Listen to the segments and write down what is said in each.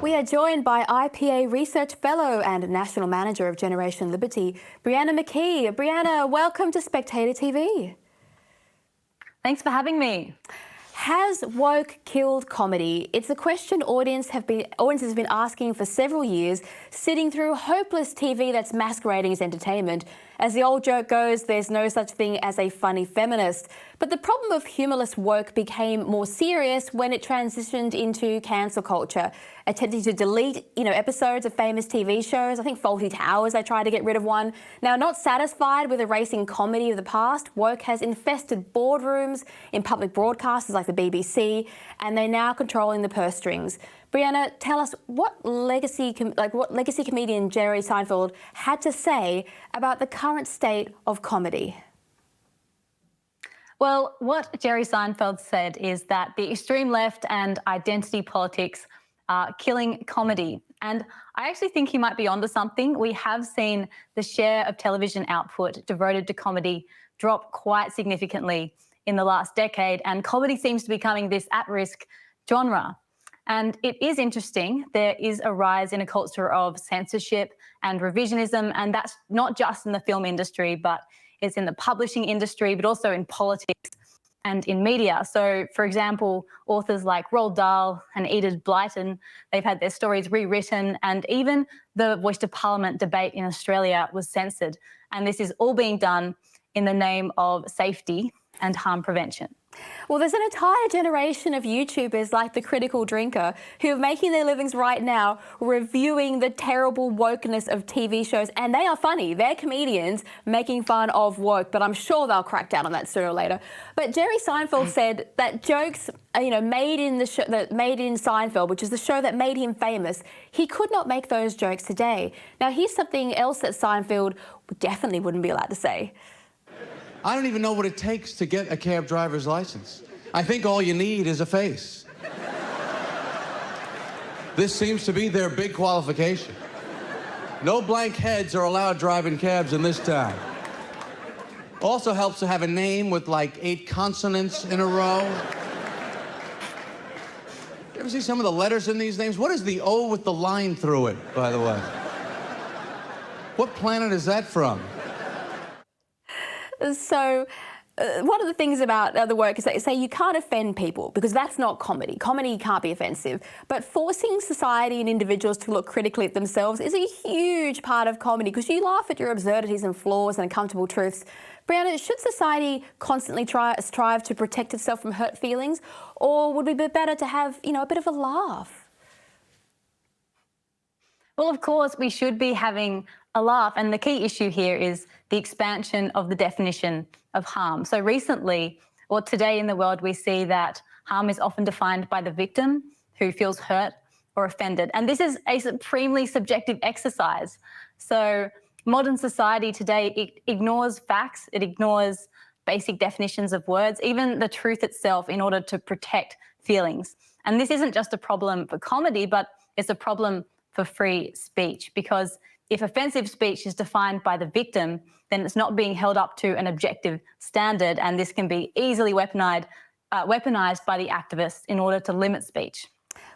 We are joined by IPA Research Fellow and National Manager of Generation Liberty, Brianna McKee. Brianna, welcome to Spectator TV. Thanks for having me. Has woke killed comedy? It's a question audiences have been asking for several years, sitting through hopeless TV that's masquerading as entertainment. As the old joke goes, there's no such thing as a funny feminist. But the problem of humorless woke became more serious when it transitioned into cancel culture, attempting to delete, episodes of famous TV shows. I think Fawlty Towers, they tried to get rid of one. Now, not satisfied with erasing comedy of the past, woke has infested boardrooms in public broadcasters like the BBC, and they're now controlling the purse strings. Brianna, tell us what legacy comedian Jerry Seinfeld had to say about the current state of comedy. Well, what Jerry Seinfeld said is that the extreme left and identity politics are killing comedy. And I actually think he might be onto something. We have seen the share of television output devoted to comedy drop quite significantly in the last decade, and comedy seems to be becoming this at-risk genre. And it is interesting, there is a rise in a culture of censorship and revisionism, and that's not just in the film industry, but it's in the publishing industry, but also in politics and in media. So, for example, authors like Roald Dahl and Enid Blyton, they've had their stories rewritten, and even the Voice to Parliament debate in Australia was censored. And this is all being done in the name of safety and harm prevention. Well, there's an entire generation of YouTubers like The Critical Drinker who are making their livings right now reviewing the terrible wokeness of TV shows, and they are funny. They're comedians making fun of woke, but I'm sure they'll crack down on that sooner or later. But Jerry Seinfeld said that jokes, made in Seinfeld, which is the show that made him famous, he could not make those jokes today. Now, here's something else that Seinfeld definitely wouldn't be allowed to say. I don't even know what it takes to get a cab driver's license. I think all you need is a face. This seems to be their big qualification. No blank heads are allowed driving cabs in this town. Also helps to have a name with like 8 consonants in a row. You ever see some of the letters in these names? What is the O with the line through it, by the way? What planet is that from? So one of the things about the work is that say you can't offend people because that's not comedy. Comedy can't be offensive. But forcing society and individuals to look critically at themselves is a huge part of comedy because you laugh at your absurdities and flaws and uncomfortable truths. Brianna, should society constantly strive to protect itself from hurt feelings, or would it be better to have, a bit of a laugh? Well, of course, we should be having a laugh. And the key issue here is the expansion of the definition of harm. So recently, or today in the world, we see that harm is often defined by the victim who feels hurt or offended. And this is a supremely subjective exercise. So modern society today, it ignores facts, it ignores basic definitions of words, even the truth itself, in order to protect feelings. And this isn't just a problem for comedy, but it's a problem for free speech, because if offensive speech is defined by the victim, then it's not being held up to an objective standard, and this can be easily weaponized by the activists in order to limit speech.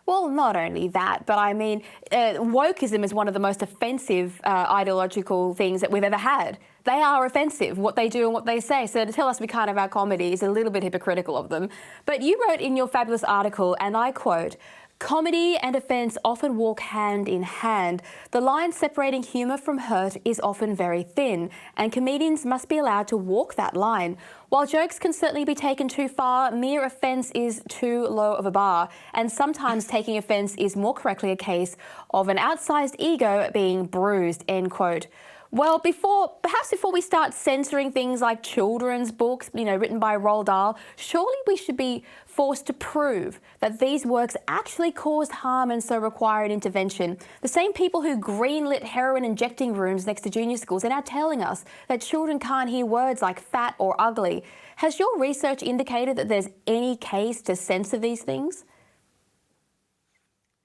Well, not only that, but I mean, wokeism is one of the most offensive ideological things that we've ever had. They are offensive, what they do and what they say. So to tell us we can't have our comedy is a little bit hypocritical of them. But you wrote in your fabulous article, and I quote, "Comedy and offence often walk hand in hand. The line separating humour from hurt is often very thin, and comedians must be allowed to walk that line. While jokes can certainly be taken too far, mere offence is too low of a bar, and sometimes taking offence is more correctly a case of an outsized ego being bruised," end quote. Well, perhaps before we start censoring things like children's books, written by Roald Dahl, surely we should be forced to prove that these works actually caused harm and so require an intervention. The same people who greenlit heroin injecting rooms next to junior schools are now telling us that children can't hear words like fat or ugly. Has your research indicated that there's any case to censor these things?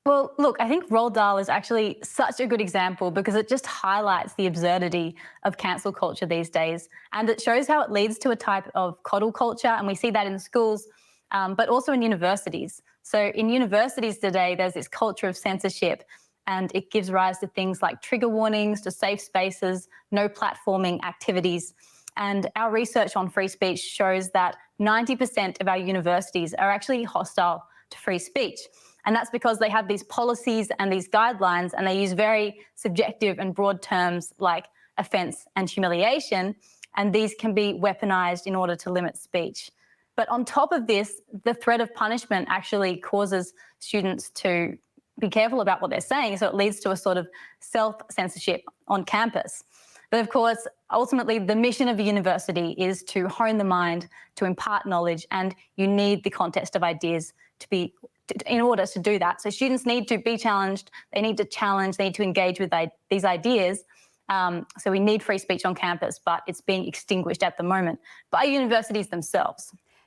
Well, look, I think Roald Dahl is actually such a good example because it just highlights the absurdity of cancel culture these days. And it shows how it leads to a type of coddle culture. And we see that in schools, but also in universities. So in universities today, there's this culture of censorship, and it gives rise to things like trigger warnings, to safe spaces, no platforming activities. And our research on free speech shows that 90% of our universities are actually hostile to free speech. And that's because they have these policies and these guidelines, and they use very subjective and broad terms like offence and humiliation, and these can be weaponized in order to limit speech. But on top of this, the threat of punishment actually causes students to be careful about what they're saying, so it leads to a sort of self-censorship on campus. But of course, ultimately, the mission of a university is to hone the mind, to impart knowledge, and you need the contest of ideas in order to do that. So students need to be challenged, they need to challenge, they need to engage with these ideas. So we need free speech on campus, but it's being extinguished at the moment by universities themselves.